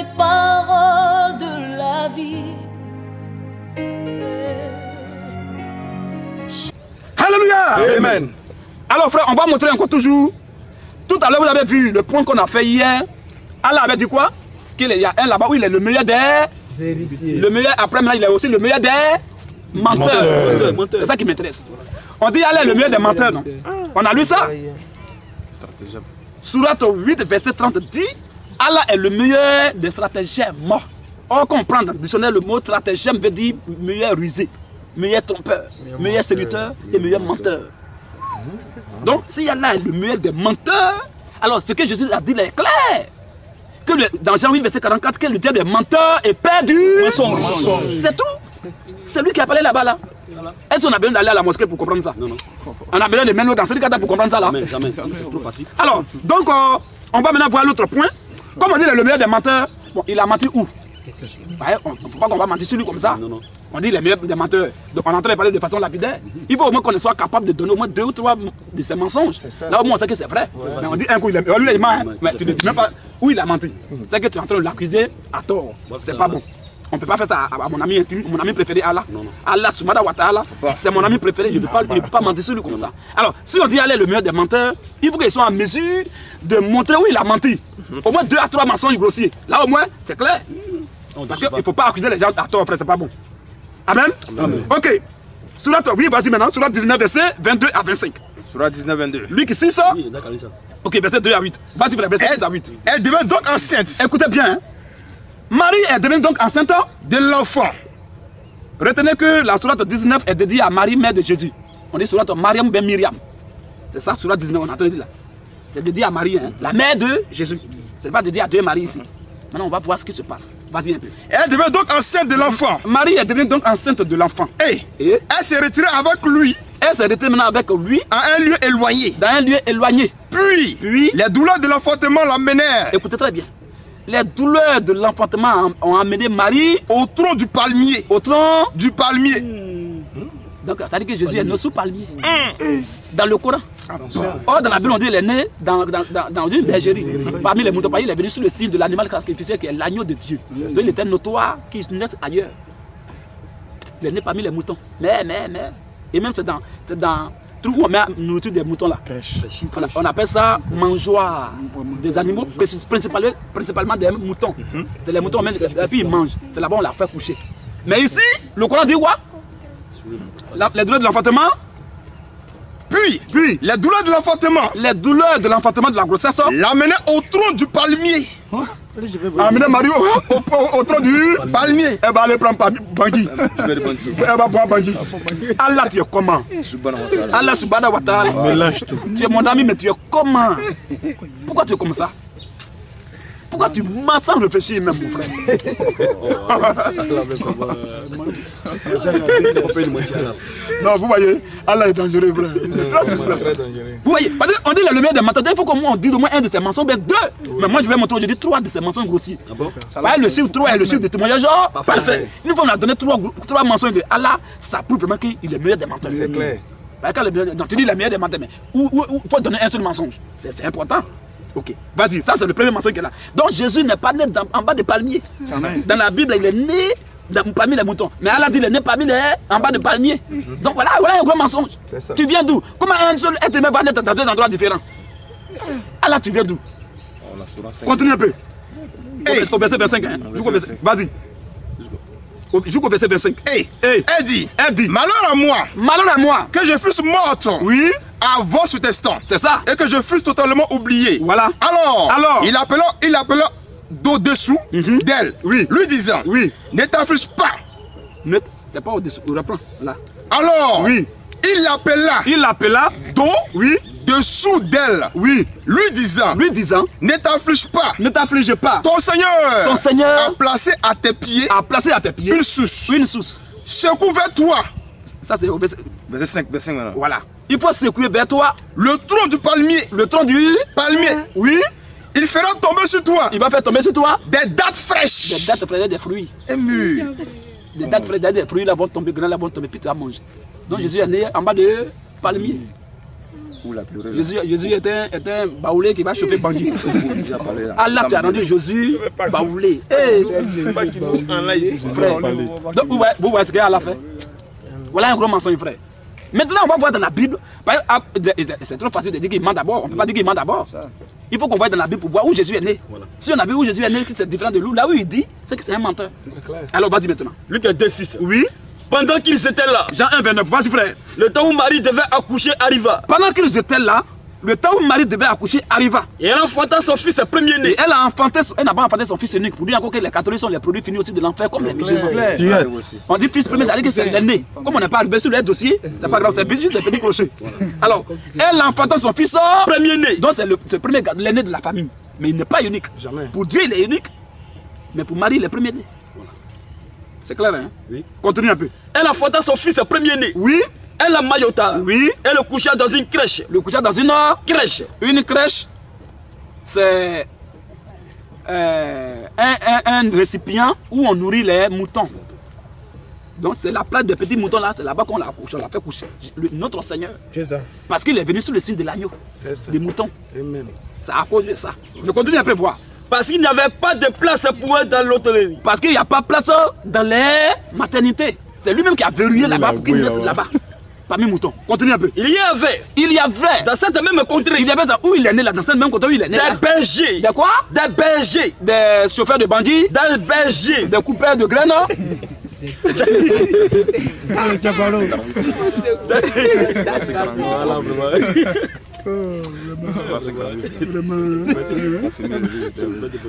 les paroles de la vie. Alléluia. Amen. Alors frère, on va montrer encore toujours. Tout à l'heure, vous avez vu le point qu'on a fait hier. Allah avait dit quoi? Qu'il y a un là-bas où il est le meilleur des héritiers. Le meilleur, après maintenant, il est aussi le meilleur des menteurs. C'est ça qui m'intéresse. On dit Allah est le meilleur des menteurs, non? On a lu ça? Surat 8, verset 30 dit Allah est le meilleur des stratagèmes. Or, quand on prend dans le dictionnaire, le mot stratagème veut dire meilleur rusé, meilleur trompeur, meilleur séducteur et meilleur menteur. Donc, si Allah est le meilleur des menteurs, alors ce que Jésus a dit là est clair. Que dans Jean 8, verset 44, que le diable des menteurs est père du mensonge. C'est tout. C'est lui qui a parlé là-bas là. Est-ce qu'on a besoin d'aller à la mosquée pour comprendre ça? Non, non. On a besoin de mettre dans ce cas pour comprendre ça là? Jamais, c'est trop facile. Alors, donc, on va maintenant voir l'autre point. Comme on dit le meilleur des menteurs, bon, il a menti où? On ne peut pas qu'on va mentir sur lui comme ça. Non, non. On dit les meilleurs des menteurs. Donc on est en train de parler de façon lapidaire. Il faut au moins qu'on soit capable de donner au moins 2 ou 3 de ces mensonges. Là au moins on sait que c'est vrai. Mais on dit un coup il a menti. Lui il ment, mais tu ne dis même pas où il a menti. C'est que tu es en train de l'accuser à tort. C'est pas bon. On ne peut pas faire ça à mon ami intime, mon ami préféré Allah. Allah Subhanahu wa ta'ala, c'est mon ami préféré, je ne peux pas mentir sur lui comme ça. Alors, si on dit Allah est le meilleur des menteurs, il faut qu'il soit en mesure de montrer où il a menti. Au moins 2 à 3 mensonges grossiers. Là au moins, c'est clair. Parce qu'il ne faut pas accuser les gens à tort, après, c'est pas bon. Amen. Amen. Ok. Surat, oui, vas-y maintenant. Surat 19, verset 22 à 25. Surat 19, 22. Lui qui cite ça? Oui, ok, verset 2 à 8. Vas-y, verset 6 à 8. Elle devint donc enceinte. Écoutez bien. Hein? Marie est devenue donc enceinte de l'enfant. Retenez que la Surat 19 est dédiée à Marie, mère de Jésus. On dit Surat Mariam ben Myriam. C'est ça, Surat 19, on a entendu là. C'est dédié à Marie, hein? La mère de Jésus. Ce n'est pas dédié à deux Marie ici. Maintenant, on va voir ce qui se passe. Vas-y un peu. Elle devint donc enceinte de l'enfant. Marie est devenue donc enceinte de l'enfant. Et elle s'est retirée avec lui. Elle s'est retirée maintenant avec lui. À un lieu éloigné. Dans un lieu éloigné. Puis les douleurs de l'enfantement l'emmenèrent. Écoutez très bien. Les douleurs de l'enfantement ont amené Marie au tronc du palmier. Au tronc du palmier. Donc, ça veut dire que Jésus est né sous palmier. Dans le Coran. Or, dans la Bible, on dit qu'il est né dans une bergerie. Parmi les moutons, il est venu sous le signe de l'animal sacrificiel qui est l'agneau de Dieu. Donc, il était notoire qu'il naisse ailleurs. Il est né parmi les moutons. Et même c'est dans tout où on met la nourriture des moutons là. On appelle ça mangeoire des animaux, principalement des moutons. C'est les moutons, et puis ils mangent. C'est là-bas on la fait coucher. Mais ici, le Coran dit quoi? Les douleurs de l'enfantement. Puis, les douleurs de l'enfantement. Les douleurs de l'enfantement de la grossesse. L'amener au tronc du palmier. Amener Marie au tronc du palmier. Elle va aller prendre Bangui. Elle va boire Bangui. Allah, tu es comment? Allah subhanahu wa ta'ala. Tu es mon ami, mais tu es comment? Pourquoi tu es comme ça? Pourquoi tu mens sans réfléchir même, mon frère? Non, vous voyez, Allah est dangereux, frère. Vous voyez, parce qu'on dit la lumière des menteurs, il faut qu'on dise au moins un de ces mensonges, mais 2. Mais moi, je vais montrer aujourd'hui 3 de ces mensonges grossiers. Le chiffre 3 est le chiffre de témoignage, genre, parfait. Une fois qu'on a donné 3 mensonges de Allah, ça prouve vraiment qu'il est le meilleur des menteurs. C'est clair. Donc tu dis le meilleur des menteurs, mais où faut donner un seul mensonge? C'est important. Ok, vas-y, ça c'est le premier mensonge qu'elle a. Donc Jésus n'est pas né en bas de palmier. Dans la Bible, il est né parmi les moutons. Mais Allah dit qu'il est né en bas de palmier. Donc voilà un gros mensonge. Tu viens d'où? Comment un seul être humain va naître dans 2 endroits différents? Allah, tu viens d'où? Continue un peu. Au verset 25. Hein. Vas-y. Jusqu'au verset 25. Elle dit, malheur à moi, que je fusse morte. Oui. Avant cet instant. C'est ça. Et que je fusse totalement oublié. Voilà. Alors il appela d'au-dessous d'elle. Oui. Lui disant, ne t'afflige pas. C'est pas au-dessous, on reprend là. Alors, il l'appela dessous d'elle. Oui. Lui disant, ne t'afflige pas. Ne t'afflige pas. Ton Seigneur a placé à tes pieds une source. Secoue vers toi. Ça c'est au verset 5 maintenant. Voilà. Il faut secouer vers toi le tronc du palmier. Le tronc du palmier. Oui. Il fera tomber sur toi. Il va faire tomber sur toi des dattes fraîches. Des dattes fraîches, des fruits. Et mûres. Des dattes fraîches, des fruits, là vont tomber, grands, là vont tomber, puis tu vas manger. Donc Jésus est né en bas de palmier. Jésus était un baoulé qui va choper bandit. Allah t'a rendu Jésus baoulé. Frère, donc vous voyez ce qu'Allah fait. Voilà un gros mensonge, frère. Maintenant, on va voir dans la Bible. C'est trop facile de dire qu'il ment d'abord. On ne peut pas dire qu'il ment d'abord. Il faut qu'on voie dans la Bible pour voir où Jésus est né. Voilà. Si on a vu où Jésus est né, c'est différent de nous. Là où il dit, c'est que c'est un menteur. Alors, vas-y maintenant. Luc 2,6. Oui. Pendant qu'ils étaient là, Jean 1,29. Vas-y, frère. Le temps où Marie devait accoucher arriva. Pendant qu'ils étaient là, le temps où Marie devait accoucher arriva. Et elle enfanta son fils premier-né. Et elle n'a pas enfanté son fils unique. Pour dire encore que les catholiques sont les produits finis aussi de l'enfer comme les musulmans. On dit fils premier, ça veut dire que c'est l'aîné. Comme on n'a pas arrivé sur les dossiers, c'est pas grave, c'est juste des petits crochets. Alors, elle enfanta son fils premier-né. Donc c'est le premier l'aîné de la famille. Mais il n'est pas unique. Jamais. Pour Dieu, il est unique. Mais pour Marie, il est premier-né. Voilà. C'est clair, hein? Oui. Continue un peu. Elle enfanta son fils premier-né. Oui. Elle la maillota. Oui. Elle le coucha dans une crèche. Le coucha dans une crèche. Une crèche, c'est un récipient où on nourrit les moutons. Donc c'est la place des petits moutons là, c'est là-bas qu'on l'a accouché, on l'a fait coucher. Notre Seigneur. C'est ça. Parce qu'il est venu sur le signe de l'agneau. C'est ça. Des moutons. Amen. C'est à cause de ça. Mais continue un peu voir. Parce qu'il n'y avait pas de place pour eux dans l'hôtellerie. Parce qu'il n'y a pas de place dans les maternités. C'est lui-même qui a verrouillé là-bas pour qu'il reste là-bas. Parmi moutons. Continue un peu. Il y avait. Dans cette même contrée. Il y avait ça. Où il est né là. Dans cette même contrée où il est né là. Des bergers. Des quoi? Des bergers. Des chauffeurs de bandits. Des bergers. Des coupeurs de graines.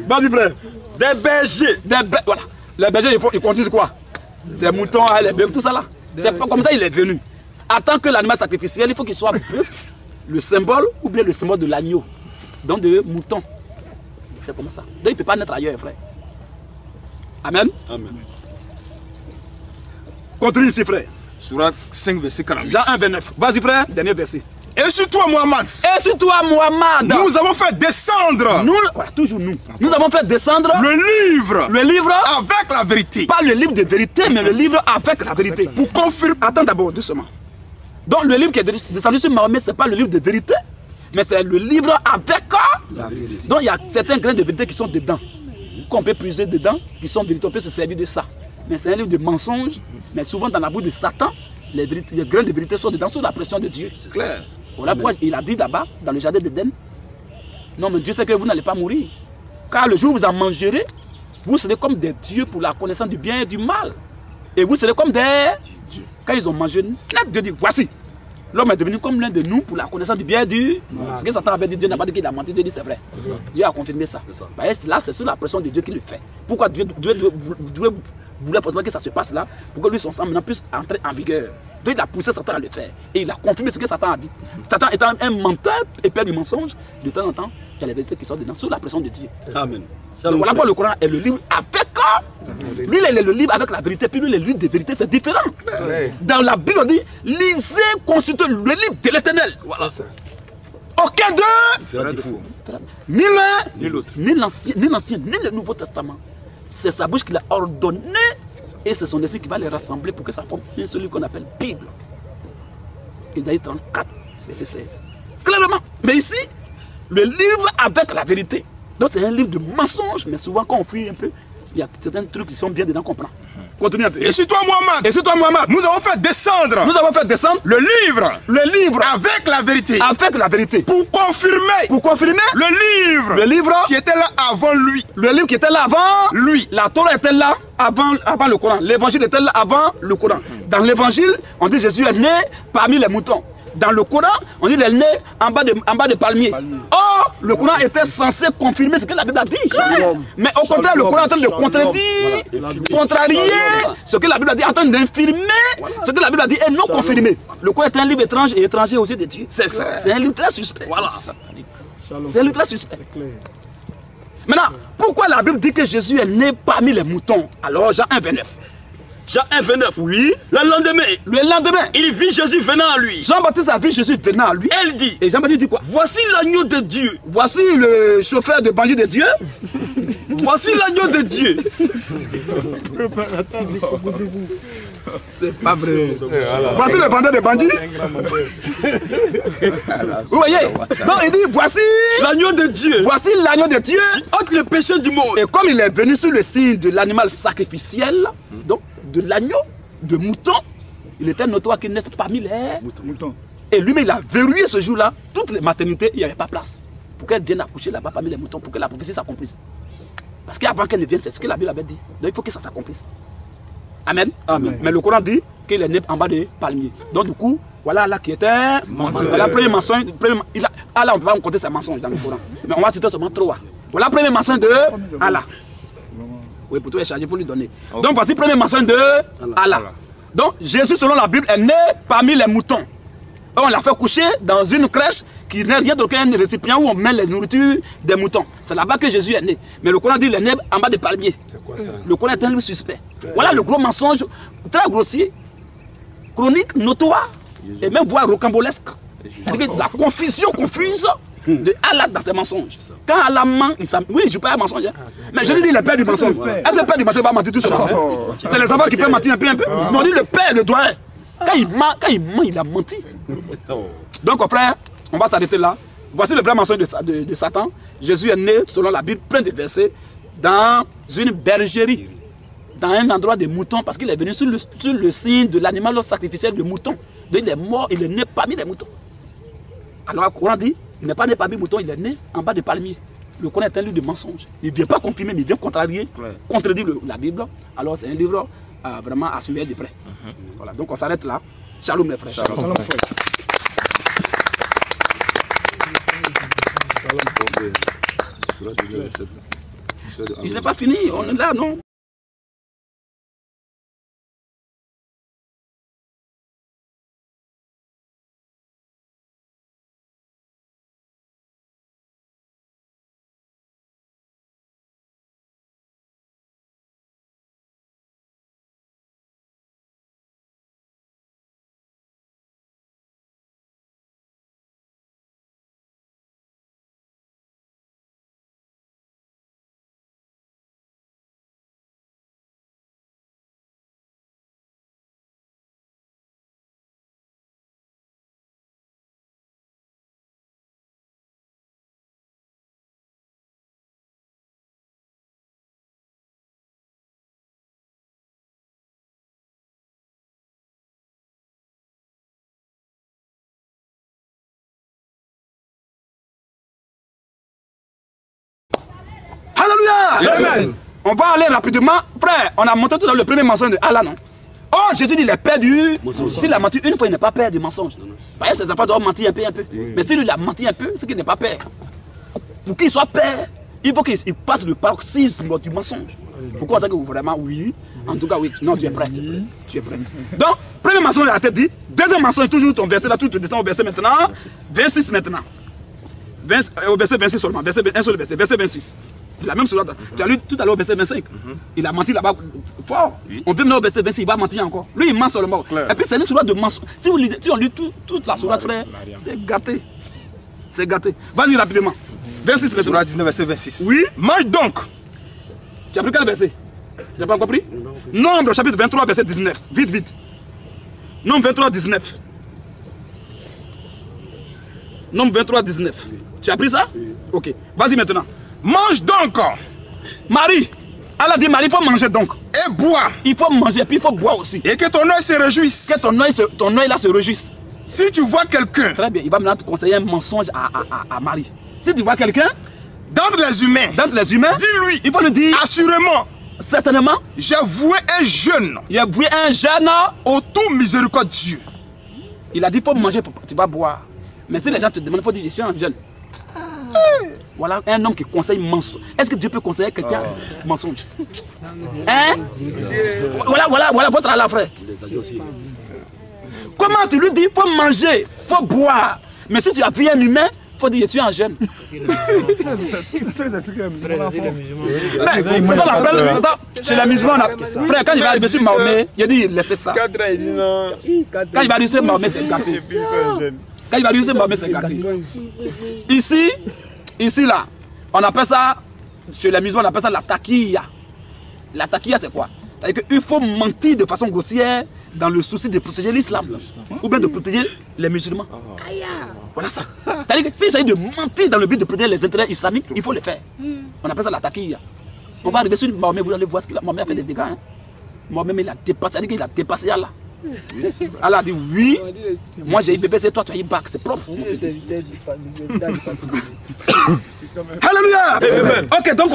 Vas-y frère. Des bergers. Voilà. Les bergers ils conduisent quoi? Des moutons, les bœufs, tout ça là. C'est pas comme ça il est venu. Attends que l'animal sacrificiel, il faut qu'il soit bœuf, le symbole ou bien le symbole de l'agneau. Donc de mouton. C'est comme ça. Donc il ne peut pas naître ailleurs, frère. Amen. Amen. Continue ici, frère. Surat 5, verset 48. Jean 1, 29. Vas-y, frère, dernier verset. Et sur toi, Mohammed. Et sur toi, Mohammed. Nous avons fait descendre. Nous, voilà, toujours nous. Nous avons fait descendre. Le livre. Le livre. Avec la vérité. Pas le livre de vérité, mais le livre avec la vérité. Pour confirmer. Attends d'abord, doucement. Donc le livre qui est descendu sur Mahomet, ce n'est pas le livre de vérité, mais c'est le livre avec la vérité. Donc il y a certains grains de vérité qui sont dedans, qu'on peut puiser dedans, qui sont vérités, on peut se servir de ça. Mais c'est un livre de mensonges, mais souvent dans la bouche de Satan, les grains de vérité sont dedans sous la pression de Dieu. C'est clair. Voilà pourquoi il a dit là-bas, dans le jardin d'Éden, non mais Dieu sait que vous n'allez pas mourir, car le jour où vous en mangerez, vous serez comme des dieux pour la connaissance du bien et du mal. Et vous serez comme des... Quand ils ont mangé, Dieu dit, voici, l'homme est devenu comme l'un de nous pour la connaissance du bien et du mal. Ce que Satan avait dit, Dieu n'a pas dit qu'il a menti, Dieu dit c'est vrai. Dieu a confirmé ça. Là, c'est sous la pression de Dieu qu'il le fait. Pourquoi Dieu voulait forcément que ça se passe là, pour que lui, son sang maintenant puisse entrer en vigueur. Donc il a poussé Satan à le faire. Et il a confirmé ce que Satan a dit. Satan étant un menteur et père du mensonge, de temps en temps, il y a les vérités qui sortent dedans sous la pression de Dieu. Amen. Donc voilà pourquoi le Coran est le livre avec... Lui, il est le livre avec la vérité, puis lui, le livre de vérité, c'est différent. Dans la Bible, on dit, lisez, consultez le livre de l'Éternel. Voilà. Aucun d'eux, ni l'Ancien, ni le Nouveau Testament. C'est sa bouche qui l'a ordonné, et c'est son esprit qui va les rassembler pour que ça forme un seul livre qu'on appelle Bible. Isaïe 34, verset 16. Clairement. Mais ici, le livre avec la vérité. Donc c'est un livre de mensonges, mais souvent quand on fuit un peu, il y a certains trucs qui sont bien dedans qu'on prend. Continue un peu. Et sur toi, Mohammed. Et sur toi, Mohammed. Nous avons fait descendre. Nous avons fait descendre le livre. Le livre. Avec la vérité. Avec la vérité. Pour confirmer. Pour confirmer. Le livre. Le livre. Qui était là avant lui. Le livre qui était là avant lui. La Torah était là avant le Coran. L'évangile était là avant le Coran. Dans l'évangile, on dit Jésus est né parmi les moutons. Dans le Coran, on dit qu'il est né en bas de palmier. Or, le Coran était censé confirmer ce que la Bible a dit. Mais au contraire, le Coran est en train de contrarier ce que la Bible a dit, en train d'infirmer ce que la Bible a dit et non confirmé. Le Coran est un livre étrange et étranger aux yeux de Dieu. C'est un livre très suspect. Voilà. C'est un livre très suspect. Maintenant, pourquoi la Bible dit que Jésus est né parmi les moutons? Alors, Jean 1, 29. Jean 1, 29. Oui. Le lendemain, il vit Jésus venant à lui. Jean-Baptiste a vu Jésus venant à lui. Elle dit. Et Jean-Baptiste dit quoi? Voici l'agneau de Dieu. Voici le chauffeur de bandit de Dieu. Voici l'agneau de Dieu. C'est pas vrai. Voici le vendeur de bandits. Vous voyez? Donc il dit, voici l'agneau de Dieu. Voici l'agneau de Dieu. Qui ôte le péché du monde. Et comme il est venu sur le signe de l'animal sacrificiel, donc de l'agneau, de mouton, il était notoire qu'il naisse parmi les moutons. Et lui-même, il a verrouillé ce jour-là, toutes les maternités, il n'y avait pas place. Pour qu'elle vienne accoucher là-bas parmi les moutons, pour que la prophétie s'accomplisse. Parce qu'avant qu'elle ne vienne, c'est ce que la Bible avait dit. Donc il faut que ça s'accomplisse. Amen. Amen. Mais le Coran dit qu'il est né en bas des palmiers. Donc du coup, voilà Allah qui était menteur. Voilà le premier mensonge. Allah, on ne peut pas compter ses mensonges dans le Coran. Mais on va citer seulement 3. Voilà le premier mensonge de Allah. Oui, pour tout est chargé, il faut lui donner. Okay. Donc voici le premier mensonge de Allah. Donc Jésus, selon la Bible, est né parmi les moutons. On l'a fait coucher dans une crèche qui n'est rien d'autre qu'un récipient où on met les nourritures des moutons. C'est là-bas que Jésus est né. Mais le Coran dit qu'il est né en bas des palmiers. C'est quoi ça? Le Coran est un livre suspect. Voilà le gros mensonge, très grossier, chronique, notoire, et même voire rocambolesque. La confusion confuse de Allah dans ses mensonges. Quand Allah ment, oui, je perds un mensonge. Hein. Mais je dis le père du mensonge. Est-ce que le père du mensonge va mentir tout seul? C'est les enfants qui peuvent mentir un peu. Mais on dit le père, le doyen. Quand il ment, il a menti. Donc, frère, on va s'arrêter là. Voici le vrai mensonge de Satan. Jésus est né, selon la Bible, plein de versets, dans une bergerie, dans un endroit de moutons, parce qu'il est venu sur le signe de l'animal sacrificiel de mouton. Donc, il est mort, il est né parmi les moutons. Alors, le Coran dit, il n'est pas né parmi les moutons, il est né en bas des palmiers. Le Coran est un livre de mensonges. Il ne vient pas confirmer, mais il vient contrarier, contredire la Bible. Alors, c'est un livre vraiment à suivre de près. Voilà, donc on s'arrête là. Shalom les frères. Shalom. Il n'est pas fini, on est là, non? Amen. On va aller rapidement. Frère, on a monté tout dans le premier mensonge de Allah, non? Oh, Jésus dit, il est père du mensonge. S'il a menti une fois, il n'est pas père du mensonge. Vous voyez, ses enfants doivent mentir un peu. Mais s'il a menti un peu, c'est qu'il n'est pas père. Pour qu'il soit père, il faut qu'il passe le paroxysme du mensonge. Pourquoi ça que vous vraiment, oui? En tout cas, oui. Non, tu es prêt. Tu es prêt. Donc, premier mensonge, il a été dit. Deuxième mensonge, toujours ton verset là, tout descend au verset maintenant. 26 maintenant. Au verset 26 seulement. Un seul verset, verset 26. La même sourate. Tu as lu tout à l'heure au verset 25. Il a menti là-bas fort. On vient au verset 26, il va mentir encore. Lui, il ment seulement. Et puis c'est une sourate de mensonge. Si on lit toute la sourate, frère, c'est gâté. C'est gâté. Vas-y rapidement. 26, sourate 19, verset 26. Oui. Mange donc. Tu as pris quel verset? Tu n'as pas compris? Nombre chapitre 23, verset 19. Vite, vite. Nombre 23, 19. Nombre 23, 19. Tu as pris ça? Ok. Vas-y maintenant. Mange donc. Marie. Allah dit Marie, il faut manger donc. Et boire. Il faut manger, puis il faut boire aussi. Et que ton œil se réjouisse. Que ton œil là se réjouisse. Si tu vois quelqu'un. Très bien, il va maintenant te conseiller un mensonge à Marie. Si tu vois quelqu'un. D'entre les humains. Dis-lui. Il faut lui dire. Assurément. Certainement. J'ai voué un jeûne. Il a voué un jeûne. Au tout miséricordieux. Il a dit, il faut manger, tu vas boire. Mais si les gens te demandent, il faut dire, je suis un jeûne. Voilà un homme qui conseille mensonge. Est-ce que Dieu peut conseiller quelqu'un mensonge? Hein? Voilà votre Allah, frère. Comment tu lui dis, il faut manger, il faut boire. Mais si tu as vu un humain, il faut dire, je suis un jeune. C'est ça l'appel. Chez les musulmans, frère, quand il va arriver sur Mahomet, il a dit, laissez ça. Quand il va arriver sur Mahomet, c'est gâté. Quand il va arriver sur Mahomet, c'est gâté. Ici, là, on appelle ça, chez les musulmans, on appelle ça la taquilla. La taquilla, c'est quoi? C'est-à-dire qu'il faut mentir de façon grossière dans le souci de protéger l'islam, ou bien de protéger les musulmans. Voilà ça. C'est-à-dire que s'il s'agit de mentir dans le but de protéger les intérêts islamiques, il faut le faire. On appelle ça la taquilla. On va arriver sur Mahomet, vous allez voir ce qu'il a. Mahomet a fait des dégâts. Hein. Mahomet, il a dépassé, c'est-à-dire qu'il a dépassé Allah. Allah a dit oui, moi j'ai eu bébé, c'est toi, tu as eu bac, c'est propre. Alléluia. Ok, donc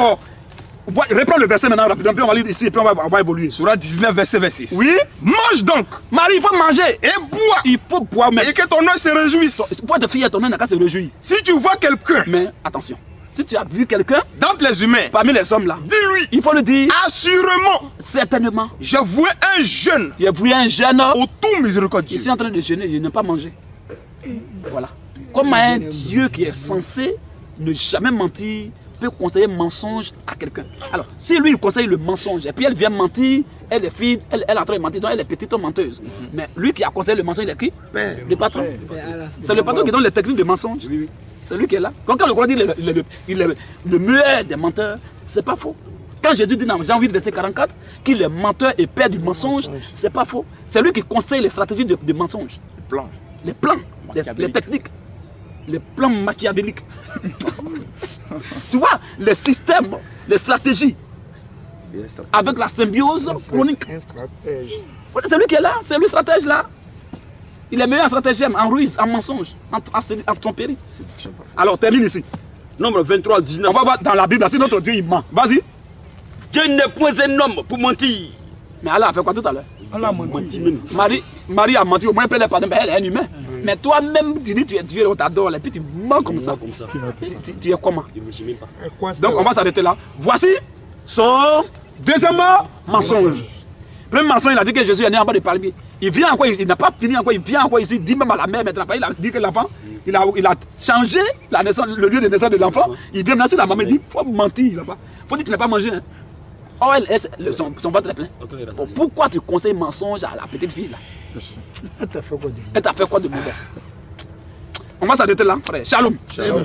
reprends le verset maintenant rapidement, puis on va lire ici et puis on va évoluer. Surah 19, verset 26. Oui. Mange donc. Marie, il faut manger. Et bois. Il faut boire, mais. Et que ton œil se réjouisse. Pour te fier, ton œil n'a qu'à se réjouir. Si tu vois quelqu'un. Mais attention, si tu as vu quelqu'un. D'entre les humains. Parmi les hommes là. Dis-lui. Il faut le dire. Assurément. Certainement. J'ai voué un jeune. J'ai voué un jeune. Au tout miséricordieux. Il est en train de jeûner, il n'a pas mangé. Voilà. Comment un Dieu qui est censé ne jamais mentir peut conseiller mensonge à quelqu'un. Alors, si lui il conseille le mensonge et puis elle vient mentir, elle est fille, elle est en train de mentir, donc elle est petite menteuse. Mais lui qui a conseillé le mensonge, il est qui? Le patron. C'est le patron qui donne les techniques de mensonge. C'est lui qui est là. Quand le Coran dit il est le meilleur des menteurs, c'est pas faux. Quand Jésus dit dans Jean 8, verset 44, qu'il est menteur et père du mensonge, c'est pas faux. C'est lui qui conseille les stratégies de mensonge. Les plans, les techniques, les plans machiavéliques. Tu vois, les systèmes, les stratégies, avec la symbiose chronique. C'est lui qui est là, c'est lui le stratège là. Il est meilleur en stratagème, en ruse, en mensonge, en tromperie. Alors, termine ici. Nombre 23, 19. On va voir dans la Bible, si notre Dieu il ment. Vas-y. Dieu n'est point un homme pour mentir. Mais Allah a fait quoi tout à l'heure? Allah a menti. Marie a menti, au moins elle est un humain. Mais toi-même, tu dis tu es Dieu, on t'adore, et puis tu mens comme ça. Tu es comment? Donc on va s'arrêter là. Voici son deuxième mensonge. Le premier mensonge, il a dit que Jésus est né en bas de palmier. Il vient encore, il n'a pas fini encore, il vient encore ici, il dit même à la mère maintenant. Il a dit que l'enfant, il a changé la naissance, le lieu de naissance de l'enfant. Il vient maintenant sur la maman, il dit, il faut mentir là-bas. Il faut dire qu'il n'a pas mangé. Hein. Oh, son ventre est plein. Pourquoi tu conseilles mensonge à la petite fille là? Elle t'a fait quoi de mauvais? On va s'arrêter là, frère. Shalom. Shalom.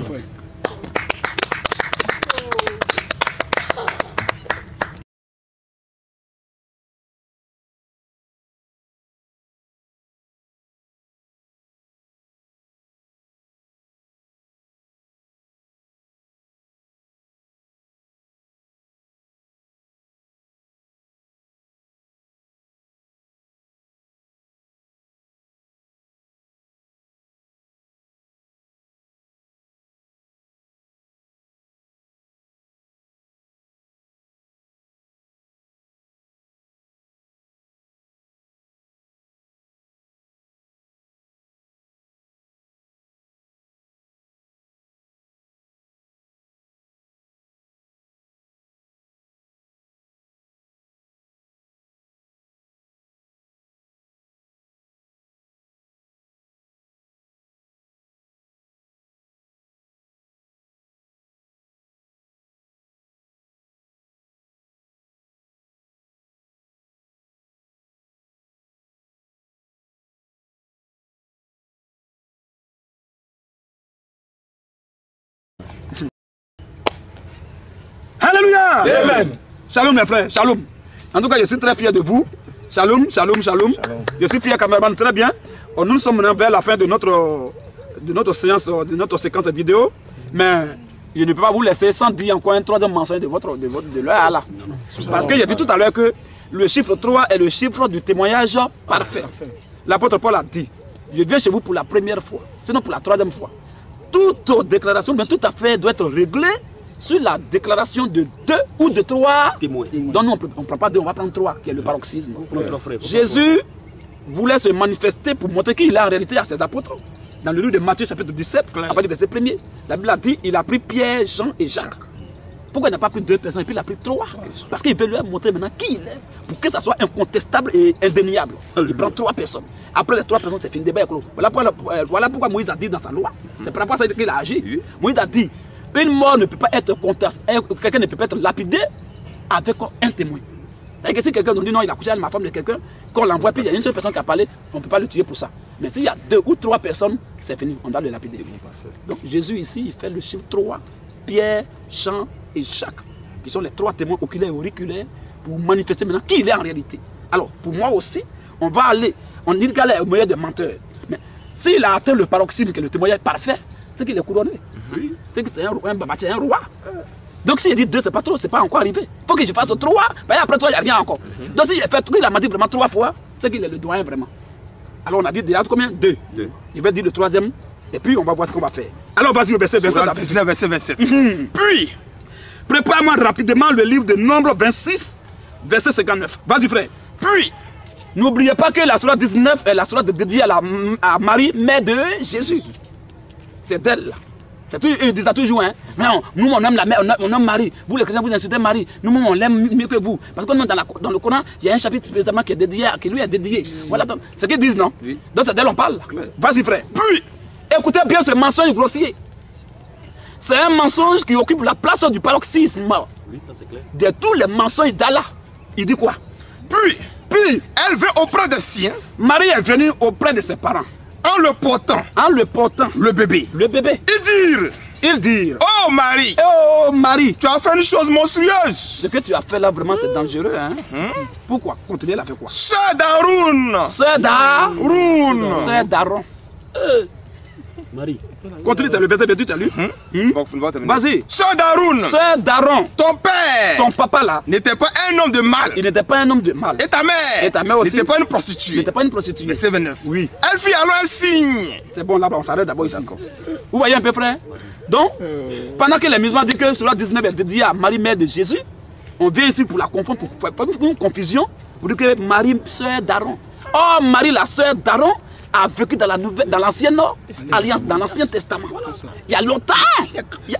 Alléluia. Amen. Shalom mes frères, shalom. En tout cas, je suis très fier de vous. Shalom, shalom, shalom. Je suis fier caméraman, très bien. Nous sommes maintenant vers la fin de notre séance, de notre séquence vidéo. Mais je ne peux pas vous laisser sans dire encore un troisième mensonge de leur Allah. Parce que j'ai dit tout à l'heure que le chiffre 3 est le chiffre du témoignage parfait. L'apôtre Paul a dit, je viens chez vous pour la première fois, sinon pour la troisième fois. Toute déclaration, toute affaire doit être réglée sur la déclaration de 2 ou de 3 témoins. Donc nous, on ne prend pas 2, on va prendre 3, qui est le paroxysme. Jésus voulait se manifester pour montrer qu'il est en réalité à ses apôtres. Dans le livre de Matthieu, chapitre 17, à partir du verset 1er, la Bible a dit, il a pris Pierre, Jean et Jacques. Pourquoi il n'a pas pris 2 personnes et puis il a pris 3? Parce qu'il veut leur montrer maintenant qui il est, pour que ça soit incontestable et indéniable. Il prend 3 personnes. Après les 3 personnes, c'est fini, débat est clos. Voilà pourquoi Moïse a dit dans sa loi, c'est par rapport à ça qu'il a agi. Moïse a dit, une mort ne peut pas être contestée, quelqu'un ne peut pas être lapidé avec un témoin. C'est-à-dire que si quelqu'un nous dit non, il a couché avec ma femme de quelqu'un, qu'on l'envoie, puis il y a une seule personne qui a parlé, on ne peut pas le tuer pour ça. Mais s'il y a 2 ou 3 personnes, c'est fini, on doit le lapider. Donc Jésus ici, il fait le chiffre 3, Pierre, Jean et Jacques, qui sont les 3 témoins oculaires et auriculaires, pour manifester maintenant qui il est en réalité. Alors, pour moi aussi, on va aller, on dit qu'elle est le meilleur des menteurs. Mais s'il a atteint le paroxysme, que le témoignage parfait, c'est qu'il est couronné. C'est que c'est un roi. Donc s'il dit 2, c'est pas trop, c'est pas encore arrivé. Il faut que je fasse 3, mais après 3, il n'y a rien encore. Donc s'il a fait tout, il a dit vraiment 3 fois, c'est qu'il est le doyen vraiment. Alors on a dit déjà combien? 2. Je vais dire le 3e, et puis on va voir ce qu'on va faire. Alors vas-y au verset 27. 19, verset 27. Puis, prépare-moi rapidement le livre de Nombre 26, verset 59. Vas-y frère. Puis, n'oubliez pas que la sourate 19 est la sourate dédiée à Marie, mère de Jésus. C'est d'elle. Ils disent toujours, hein. Non, nous on aime la mère, on aime Marie. Vous les chrétiens, vous insultez Marie. Nous on l'aime mieux que vous. Parce que dans le Coran, il y a un chapitre spécialement qui lui est dédié. Voilà, c'est ce qu'ils disent, non? Oui. Donc c'est d'elle on parle. Vas-y frère. Puis, écoutez bien ce mensonge grossier. C'est un mensonge qui occupe la place du paroxysme. Oui, ça c'est clair. De tous les mensonges d'Allah. Il dit quoi? Puis, elle vint auprès des siens. Marie est venue auprès de ses parents. En le portant. Le bébé. Ils dirent. Oh Marie. Oh Marie. Tu as fait une chose monstrueuse. Ce que tu as fait là, vraiment, c'est dangereux. Hein? Pourquoi? Continuez, elle a fait quoi? Sœur d'Aaron. Sœur d'Aaron. Marie. Continue, c'est le verset 28, tu as lu? Vas-y. Sœur d'Aaron. Sœur d'Aaron. Ton père. Ton papa là. N'était pas un homme de mal. Il n'était pas un homme de mal. Et ta mère. Et ta mère aussi. N'était pas une prostituée. N'était pas une prostituée. Verset 29. Oui. Elle fit alors un signe. C'est bon, là-bas, on s'arrête d'abord ici. Vous voyez un peu, frère? Donc, pendant que les musulmans disent que cela 19 est dédié à Marie, mère de Jésus, on vient ici pour la confondre, pour faire une confusion, pour dire que Marie, sœur d'Aaron. Oh, Marie, la sœur d'Aaron, a vécu dans l'ancienne alliance, dans l'Ancien Testament. Il y a longtemps.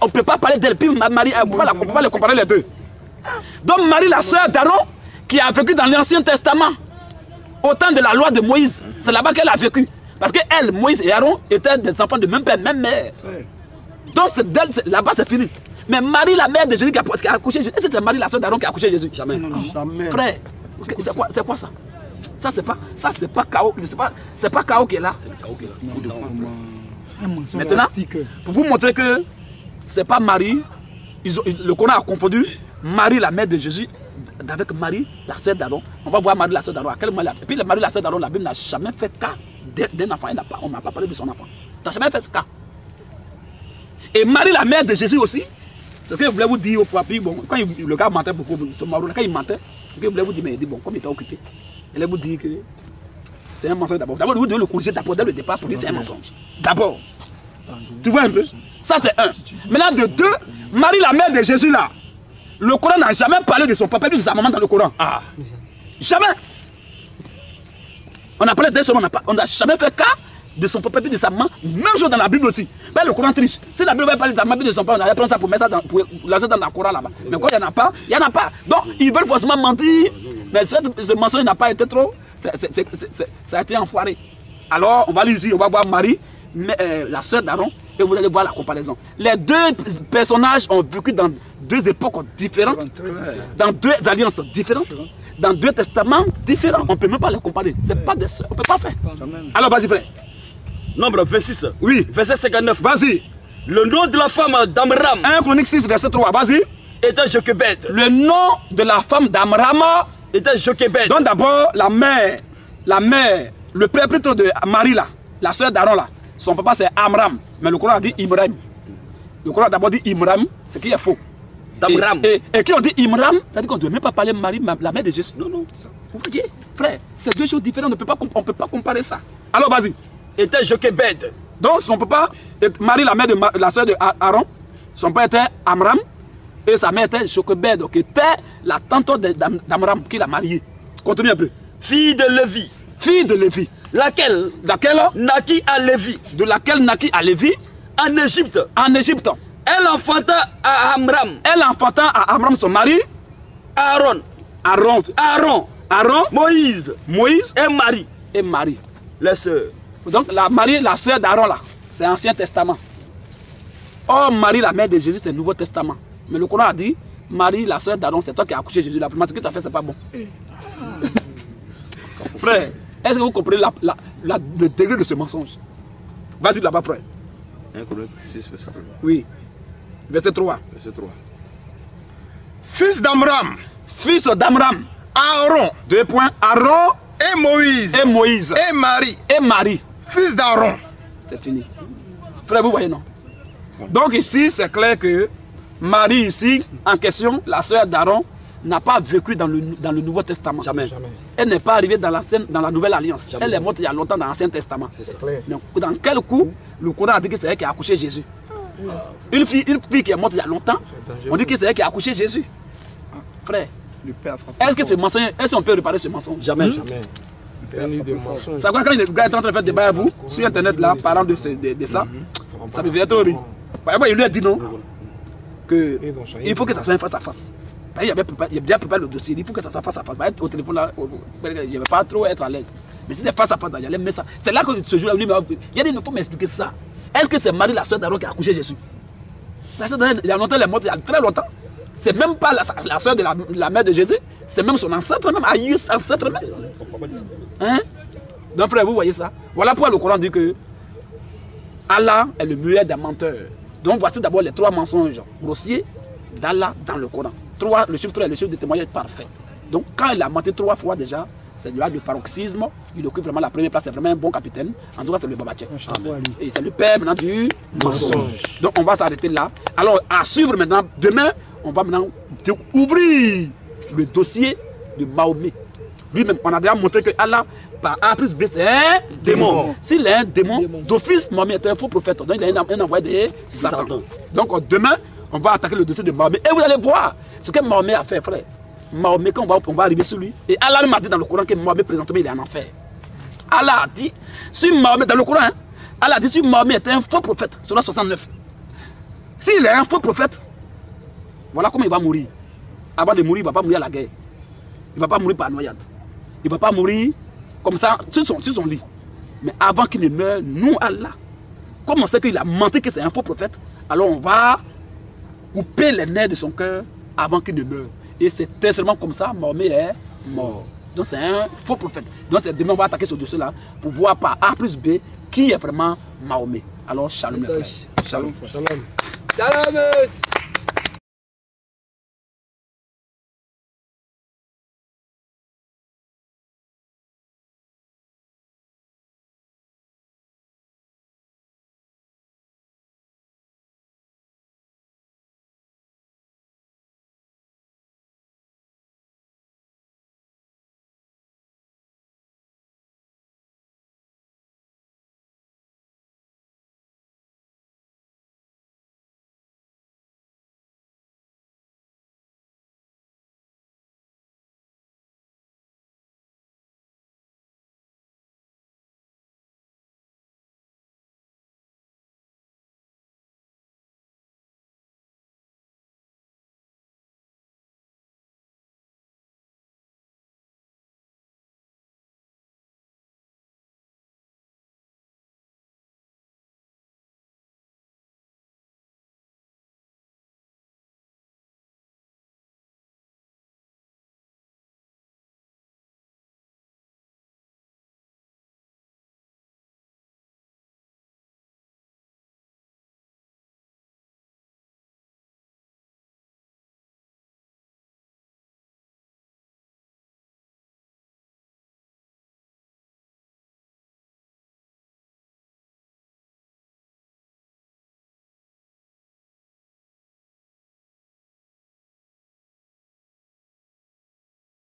On ne peut pas parler d'elle, puis Marie, on ne peut pas les comparer les deux. Donc Marie, la sœur d'Aaron, qui a vécu dans l'Ancien Testament, au temps de la loi de Moïse, c'est là-bas qu'elle a vécu. Parce que elle, Moïse et Aaron étaient des enfants de même père, même mère. Donc là-bas c'est fini. Mais Marie, la mère de Jésus qui a accouché Jésus, est-ce que c'est Marie, la sœur d'Aaron qui a accouché Jésus? Jamais. Jamais. Frère, c'est quoi ça? Ça c'est pas chaos, c'est pas chaos qui est là. C'est le chaos qui est là. Maintenant, pour vous montrer que c'est pas Marie, le Coran a confondu Marie, la mère de Jésus, avec Marie, la sœur d'Aaron. On va voir Marie, la sœur d'Aaron. Et puis Marie, la sœur d'Aaron, la Bible n'a jamais fait cas d'un enfant. On n'a pas parlé de son enfant. On n'a jamais fait ce cas. Et Marie, la mère de Jésus aussi, c'est ce que je voulais vous dire au fois. Puis bon, quand le gars mentait beaucoup, quand il mentait, ce que je voulais vous dire, mais il dit bon, comme il était occupé, il allait vous dire que c'est un mensonge d'abord. D'abord, vous devez le corriger d'abord dès le départ pour dire c'est un mensonge. D'abord. Tu vois un peu? Ça c'est un. Maintenant de deux, Marie, la mère de Jésus là, le Coran n'a jamais parlé de son papa et de sa maman dans le Coran. Ah. Jamais. On a parlé de son, on n'a jamais fait cas de son papa et de sa maman, même chose dans la Bible aussi. Mais le Coran triche. Si la Bible va parler de sa maman et de son papa, on allait prendre ça pour mettre ça pour lancer dans le Coran là-bas. Mais quand il n'y en a pas, il n'y en a pas. Donc ils veulent forcément mentir. Mais ce mensonge n'a pas été trop. Ça a été enfoiré. Alors on va lire ici, on va voir Marie, la sœur d'Aaron, et vous allez voir la comparaison. Les deux personnages ont vécu dans deux époques différentes, dans deux alliances différentes, dans deux testaments différents. On ne peut même pas les comparer. C'est pas des sœurs. On ne peut pas faire. Alors vas-y frère. Nombre 26. Oui. Verset 59. Vas-y. Le nom de la femme d'Amram. 1 Chronique 6, verset 3. Vas-y. Était Jochebed. Le nom de la femme d'Amram était Jochebed. Donc d'abord la mère, le père plutôt de Marie là, la sœur d'Aaron là, son papa c'est Amram, mais le Coran a dit Imram. Le Coran a d'abord dit Imram, ce qui est faux. D'Amram. Et quand on dit Imram, ça veut dire qu'on ne doit même pas parler de Marie, la mère de Jésus. Non, non. Vous voyez, frère, c'est deux choses différentes, on ne peut pas comparer ça. Alors vas-y. Était Jochebed. Donc son papa, Marie, la mère de la sœur de Aaron, son père était Amram et sa mère était Jochebed, qui était la tante d'Amram qui l'a mariée. Continue un peu. Fille de Lévi. Fille de Lévi. Laquelle naquit à Lévi. De laquelle naquit à Lévi. En Égypte. En Égypte. Elle enfanta à Amram. Elle enfanta à Amram son mari. Aaron. Aaron. Aaron. Aaron. Moïse. Moïse. Et Marie. Et Marie. Les sœurs. Donc Marie, la sœur d'Aaron là, c'est Ancien Testament. Oh Marie, la mère de Jésus, c'est Nouveau Testament. Mais le Coran a dit, Marie, la sœur d'Aaron, c'est toi qui as accouché Jésus. La première, ce que tu as fait, c'est pas bon. Frère, est-ce que vous comprenez le degré de ce mensonge? Vas-y là-bas, frère. 1 Chronique 6, verset 3. Oui. Verset 3. Verset 3. Fils d'Amram. Fils d'Amram. Aaron. 2 points. Aaron. Et Et Moïse. Et Moïse. Et Marie. Et Marie. Fils d'Aaron. C'est fini. Frère, vous voyez, non? Donc ici, c'est clair que Marie, ici, en question, la sœur d'Aaron, n'a pas vécu dans le Nouveau Testament. Jamais. Elle n'est pas arrivée dans la Nouvelle Alliance. Jamais. Elle est morte il y a longtemps dans l'Ancien Testament. C'est clair. Donc, dans quel coup, le Coran a dit que c'est elle qui a accouché Jésus? Une fille qui est morte il y a longtemps, on dit que c'est elle qui a accouché Jésus. Frère, est-ce que ce mensonge, est-ce qu'on peut réparer ce mensonge? Jamais. C'est un livre de mensonges. Ça, quand le gars est en train de faire débat avec vous, sur internet là, parlant de ça, ça me fait trop rire. Par exemple, il lui a dit non, qu'il faut que ça soit face à face. Il a bien préparé le dossier, il faut que ça soit face à face. Au téléphone là, il ne va pas trop être à l'aise. Mais si c'est face à face, il allait mettre ça. C'est là que ce jour-là, il a dit, il faut m'expliquer ça. Est-ce que c'est Marie, la soeur d'Aaron, qui a accouché Jésus? La soeur d'Aaron, il y a longtemps, elle est morte, il y a très longtemps. C'est même pas la soeur de la mère de Jésus, c'est même son ancêtre, même ancêtre même. Hein? Donc frère, vous voyez ça? Voilà pourquoi le Coran dit que Allah est le meilleur des menteurs. Donc voici d'abord les 3 mensonges grossiers d'Allah dans le Coran. Le chiffre 3 est le chiffre de témoignage parfait. Donc quand il a menti 3 fois déjà, c'est là le paroxysme, il occupe vraiment la première place, c'est vraiment un bon capitaine. En tout cas, c'est le Babaché. Et c'est le père maintenant du mensonge. Donc on va s'arrêter là. Alors à suivre maintenant, demain, on va maintenant ouvrir le dossier de Mahomet. Lui-même, on a déjà montré que Allah, par A plus B, c'est un démon. S'il est un démon, d'office, Mahomet est un faux prophète. Donc il a un envoyé de Satan. Donc demain, on va attaquer le dossier de Mahomet. Et vous allez voir ce que Mahomet a fait, frère. Mahomet, quand on va arriver sur lui, et Allah m'a dit dans le Coran que Mahomet présentement il est en enfer. Allah a dit, si Mahomet, dans le Coran, Allah a dit si Mahomet était un faux prophète, sur la 69. S'il est un faux prophète, voilà comment il va mourir. Avant de mourir, il ne va pas mourir à la guerre. Il ne va pas mourir par noyade. Il ne va pas mourir comme ça sur son lit. Mais avant qu'il ne meure, nous, Allah, comme on sait qu'il a menti que c'est un faux prophète, alors on va couper les nerfs de son cœur avant qu'il ne meure. Et c'est seulement comme ça, Mahomet est mort. Donc c'est un faux prophète. Donc demain on va attaquer ce dossier-là pour voir par A plus B qui est vraiment Mahomet. Alors shalom les frères. Shalom. Shalom. Shalom.